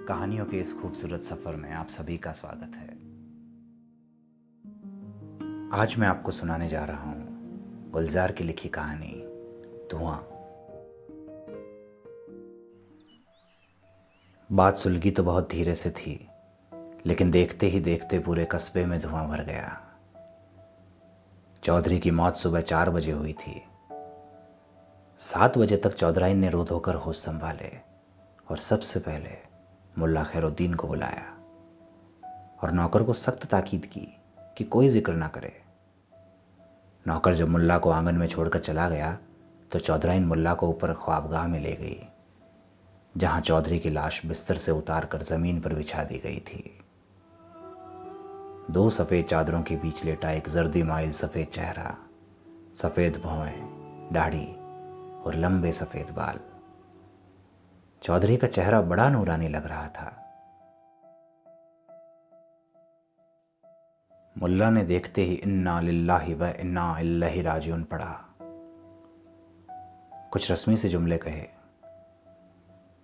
कहानियों के इस खूबसूरत सफ़र में आप सभी का स्वागत है। आज मैं आपको सुनाने जा रहा हूँ गुलजार की लिखी कहानी धुआं। बात सुलगी तो बहुत धीरे से थी, लेकिन देखते ही देखते पूरे कस्बे में धुआं भर गया। चौधरी की मौत सुबह 4 बजे हुई थी। 7 बजे तक चौधराइन ने रो धोकर होश संभाले और सबसे पहले मुल्ला खैरुद्दीन को बुलाया और नौकर को सख्त ताकीद की कि कोई जिक्र ना करे। नौकर जब मुल्ला को आंगन में छोड़कर चला गया तो चौधराइन मुल्ला को ऊपर ख्वाबगाह में ले गई, जहां चौधरी की लाश बिस्तर से उतार कर जमीन पर बिछा दी गई थी। 2 सफ़ेद चादरों के बीच लेटा एक जर्दी माइल सफ़ेद चेहरा, सफ़ेद भौहें, दाढ़ी और लंबे सफ़ेद बाल। चौधरी का चेहरा बड़ा नूरानी लग रहा था। मुल्ला ने देखते ही इन्ना लिल्लाहि व इन्ना इलैहि राजिऊन पढ़ा। कुछ रस्मी से जुमले कहे।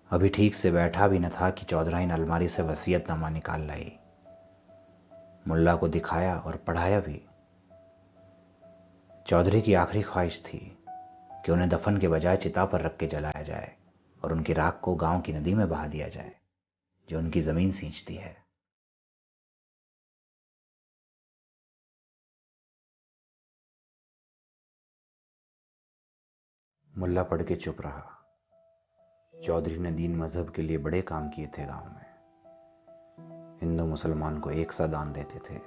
अभी ठीक से बैठा भी न था कि चौधराइन अलमारी से वसीयतनामा निकाल लाई। मुल्ला को दिखाया और पढ़ाया भी। चौधरी की आखिरी ख्वाहिश थी कि उन्हें दफन के बजाय चिता पर रख के जलाया जाए और उनकी राख को गांव की नदी में बहा दिया जाए, जो उनकी ज़मीन सींचती है। मुल्ला पढ़ के चुप रहा। चौधरी ने दीन मजहब के लिए बड़े काम किए थे। गांव में हिंदू मुसलमान को एक सा दान देते थे।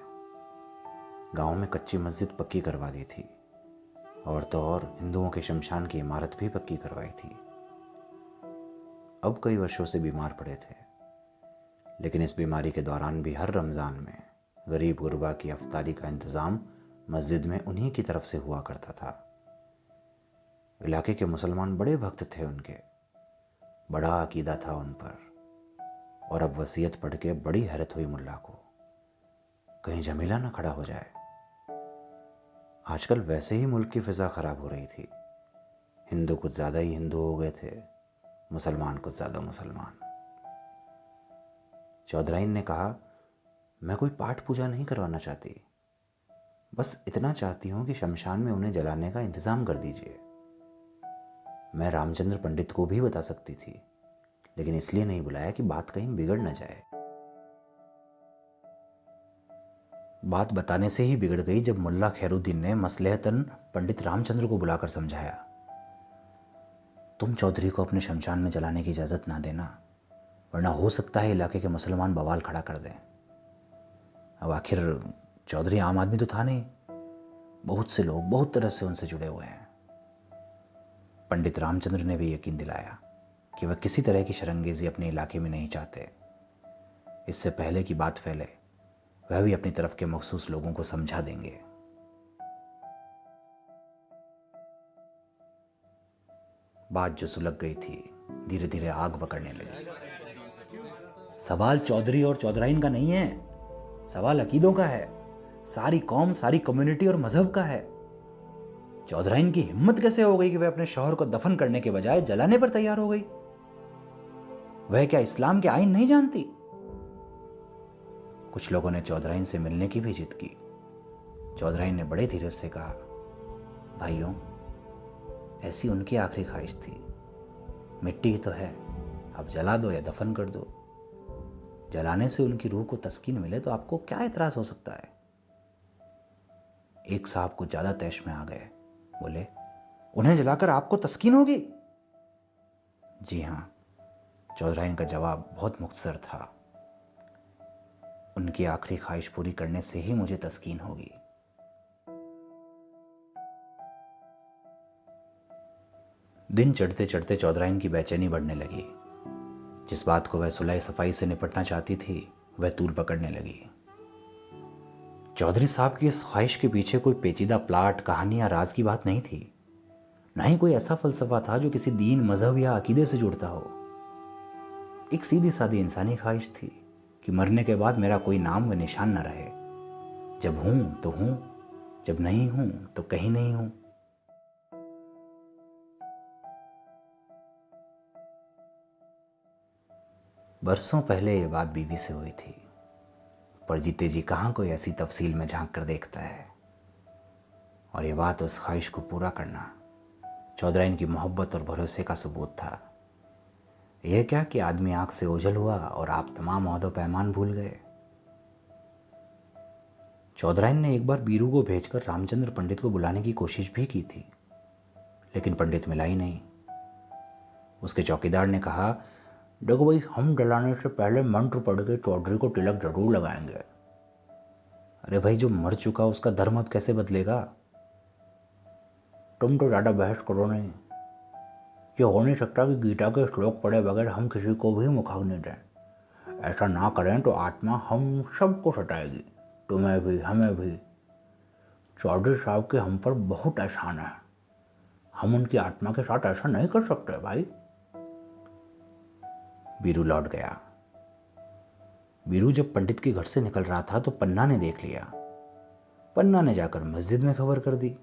गांव में कच्ची मस्जिद पक्की करवा दी थी और तो और हिंदुओं के शमशान की इमारत भी पक्की करवाई थी। अब कई वर्षों से बीमार पड़े थे, लेकिन इस बीमारी के दौरान भी हर रमज़ान में गरीब गुरबा की अफ्तारी का इंतज़ाम मस्जिद में उन्हीं की तरफ से हुआ करता था। इलाके के मुसलमान बड़े भक्त थे उनके, बड़ा अकीदा था उन पर। और अब वसीयत पढ़ के बड़ी हैरत हुई मुल्ला को, कहीं झमेला ना खड़ा हो जाए। आजकल वैसे ही मुल्क की फ़िज़ा ख़राब हो रही थी। हिंदू कुछ ज़्यादा ही हिंदू हो गए थे, मुसलमान कुछ ज़्यादा मुसलमान। चौधराइन ने कहा, मैं कोई पाठ पूजा नहीं करवाना चाहती, बस इतना चाहती हूँ कि शमशान में उन्हें जलाने का इंतज़ाम कर दीजिए। मैं रामचंद्र पंडित को भी बता सकती थी, लेकिन इसलिए नहीं बुलाया कि बात कहीं बिगड़ न जाए। बात बताने से ही बिगड़ गई जब मुल्ला खैरुद्दीन ने मसलहतन पंडित रामचंद्र को बुलाकर समझाया, तुम चौधरी को अपने शमशान में जलाने की इजाज़त ना देना, वरना हो सकता है इलाके के मुसलमान बवाल खड़ा कर दें। अब आखिर चौधरी आम आदमी तो था नहीं, बहुत से लोग बहुत तरह से उनसे जुड़े हुए हैं। पंडित रामचंद्र ने भी यकीन दिलाया कि वह किसी तरह की शरंगेज़ी अपने इलाके में नहीं चाहते। इससे पहले कि बात फैले, वह भी अपनी तरफ के मखसूस लोगों को समझा देंगे। बात जो सुलग गई थी धीरे धीरे आग पकड़ने लगी। सवाल चौधरी और चौधराइन का नहीं है, सवाल अकीदों का है। सारी कौम, सारी कम्युनिटी और मजहब का है। चौधराइन की हिम्मत कैसे हो गई कि वह अपने शौहर को दफन करने के बजाय जलाने पर तैयार हो गई? वह क्या इस्लाम के आईन नहीं जानती? कुछ लोगों ने चौधराइन से मिलने की भी जिद की। चौधराइन ने बड़े धीरज से कहा, भाइयों, ऐसी उनकी आखिरी ख्वाहिश थी। मिट्टी ही तो है, अब जला दो या दफन कर दो। जलाने से उनकी रूह को तस्कीन मिले तो आपको क्या एतराज़ हो सकता है? एक साहब कुछ ज़्यादा तैश में आ गए, बोले, उन्हें जलाकर आपको तस्कीन होगी? जी हाँ, चौधराइन का जवाब बहुत मुख्तसर था। उनकी आखिरी ख्वाहिश पूरी करने से ही मुझे तस्कीन होगी। दिन चढ़ते चढ़ते चौधराइन की बेचैनी बढ़ने लगी। जिस बात को वह सुलह सफाई से निपटना चाहती थी, वह तूल पकड़ने लगी। चौधरी साहब की इस ख्वाहिश के पीछे कोई पेचीदा प्लाट, कहानी या राज की बात नहीं थी। ना ही कोई ऐसा फलसफा था जो किसी दीन, मजहब या अकीदे से जुड़ता हो। एक सीधी सादी इंसानी ख्वाहिश थी कि मरने के बाद मेरा कोई नाम व निशान न रहे। जब हूं तो हूं, जब नहीं हूं तो कहीं नहीं हूं। बरसों पहले ये बात बीवी से हुई थी, पर जीते जी कहाँ कोई ऐसी तफसील में झांक कर देखता है। और ये बात उस ख्वाहिश को पूरा करना चौधराइन की मोहब्बत और भरोसे का सबूत था। यह क्या कि आदमी आंख से ओझल हुआ और आप तमाम ओहदो पैमान भूल गए। चौधराइन ने एक बार बीरू को भेजकर रामचंद्र पंडित को बुलाने की कोशिश भी की थी, लेकिन पंडित मिला ही नहीं। उसके चौकीदार ने कहा, देखो भाई, हम डलाने से पहले मंत्र पढ़ के चौधरी को तिलक जरूर लगाएंगे। अरे भाई, जो मर चुका उसका धर्म अब कैसे बदलेगा? तुम तो ज़्यादा बहस करो नहीं। ये हो नहीं सकता कि गीता के श्लोक पढ़े बगैर हम किसी को भी मुखाग्नि दें। ऐसा ना करें तो आत्मा हम सबको सताएगी, तुम्हें भी हमें भी। चौधरी साहब के हम पर बहुत एहसान है, हम उनकी आत्मा के साथ ऐसा नहीं कर सकते भाई। बीरू लौट गया। बीरू जब पंडित के घर से निकल रहा था तो पन्ना ने देख लिया। पन्ना ने जाकर मस्जिद में खबर कर दी।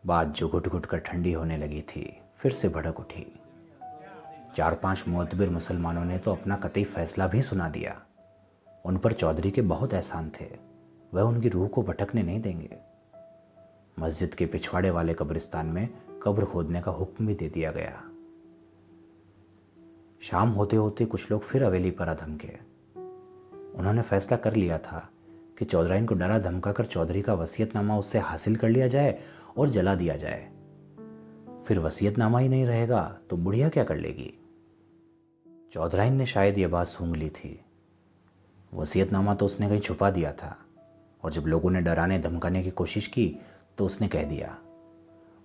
बात जो घुट घुट कर ठंडी होने लगी थी फिर से भड़क उठी। 4-5 मोतबर मुसलमानों ने तो अपना कतई फैसला भी सुना दिया। उन पर चौधरी के बहुत एहसान थे, वह उनकी रूह को भटकने नहीं देंगे। मस्जिद के पिछवाड़े वाले कब्रिस्तान में कब्र खोदने का हुक्म भी दे दिया गया। शाम होते होते कुछ लोग फिर हवेली पर आ धमके। उन्होंने फैसला कर लिया था कि चौधराइन को डरा धमका कर चौधरी का वसीयतनामा उससे हासिल कर लिया जाए और जला दिया जाए। फिर वसीयतनामा ही नहीं रहेगा तो बुढ़िया क्या कर लेगी? चौधराइन ने शायद यह बात सूंघ ली थी। वसीयतनामा तो उसने कहीं छुपा दिया था, और जब लोगों ने डराने धमकाने की कोशिश की तो उसने कह दिया,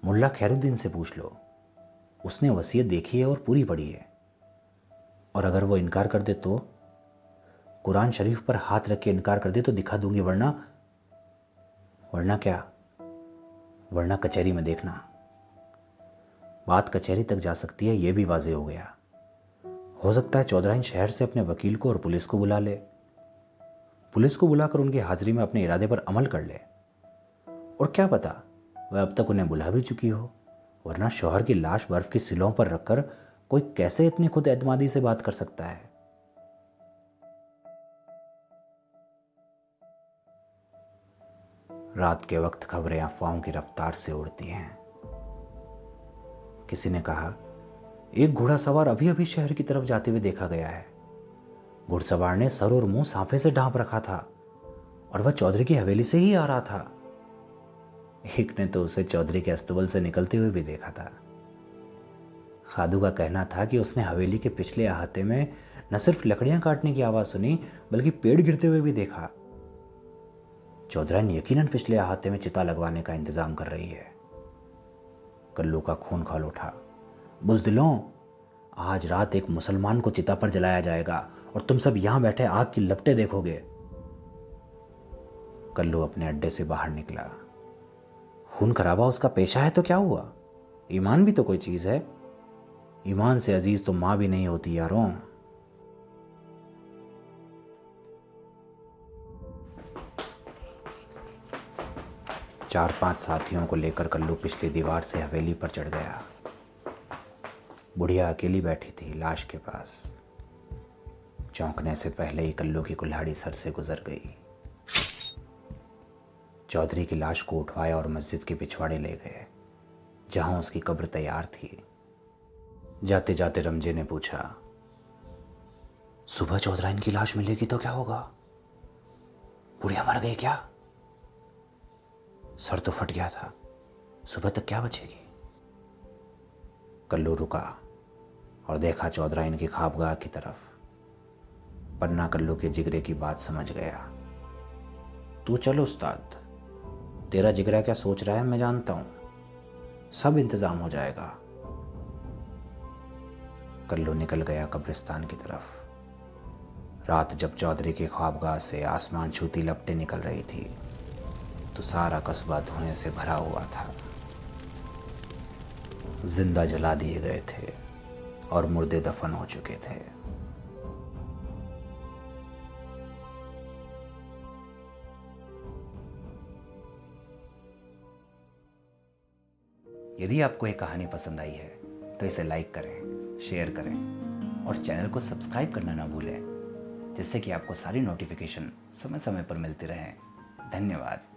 मुल्ला खैरुद्दीन से पूछ लो, उसने वसीयत देखी है और पूरी पढ़ी है। और अगर वो इनकार कर दे तो कुरान शरीफ पर हाथ रख के इनकार कर दे तो दिखा दूंगी, वरना क्या? वरना कचहरी में देखना। बात कचहरी तक जा सकती है, यह भी वाजे हो गया। हो सकता है चौधराइन शहर से अपने वकील को और पुलिस को बुला ले। पुलिस को बुलाकर उनकी हाजिरी में अपने इरादे पर अमल कर ले। और क्या पता वह अब तक उन्हें बुला भी चुकी हो, वरना शौहर की लाश बर्फ की सिलों पर रखकर कोई कैसे इतनी खुद एतमादी से बात कर सकता है? रात के वक्त खबरें अफवाहों की रफ्तार से उड़ती हैं। किसी ने कहा, एक घोड़ासवार अभी अभी शहर की तरफ जाते हुए देखा गया है। घुड़सवार ने सर और मुंह साफे से ढांप रखा था और वह चौधरी की हवेली से ही आ रहा था। एक ने तो उसे चौधरी के अस्तबल से निकलते हुए भी देखा था। खादू का कहना था कि उसने हवेली के पिछले अहाते में न सिर्फ लकड़ियां काटने की आवाज सुनी बल्कि पेड़ गिरते हुए भी देखा। चौधराइन यकीनन पिछले अहाते में चिता लगवाने का इंतजाम कर रही है। कल्लू का खून खौल उठा। बुज़दिलों, आज रात एक मुसलमान को चिता पर जलाया जाएगा और तुम सब यहां बैठे आग की लपटें देखोगे। कल्लू अपने अड्डे से बाहर निकला। खून खराबा उसका पेशा है तो क्या हुआ? ईमान भी तो कोई चीज है। ईमान से अजीज तो मां भी नहीं होती यारों। 4-5 साथियों को लेकर कल्लू पिछली दीवार से हवेली पर चढ़ गया। बुढ़िया अकेली बैठी थी लाश के पास। चौंकने से पहले ही कल्लू की कुल्हाड़ी सर से गुजर गई। चौधरी की लाश को उठवाया और मस्जिद के पिछवाड़े ले गए, जहां उसकी कब्र तैयार थी। जाते जाते रमजे ने पूछा, सुबह चौधराइन की लाश मिलेगी तो क्या होगा? बुढ़िया मर गई क्या? सर तो फट गया था, सुबह तक क्या बचेगी? कल्लू रुका और देखा चौधराइन की ख्वाबगाह की तरफ। पन्ना कल्लू के जिगरे की बात समझ गया। तू चल उस्ताद, तेरा जिगरा क्या सोच रहा है मैं जानता हूं, सब इंतजाम हो जाएगा। कल्लू निकल गया कब्रिस्तान की तरफ। रात जब चौधरी की ख्वाबगाह से आसमान छूती लपटें निकल रही थी तो सारा कस्बा धुएं से भरा हुआ था। जिंदा जला दिए गए थे और मुर्दे दफन हो चुके थे। यदि आपको ये कहानी पसंद आई है तो इसे लाइक करें, शेयर करें और चैनल को सब्सक्राइब करना ना भूलें, जिससे कि आपको सारी नोटिफिकेशन समय समय पर मिलती रहें। धन्यवाद।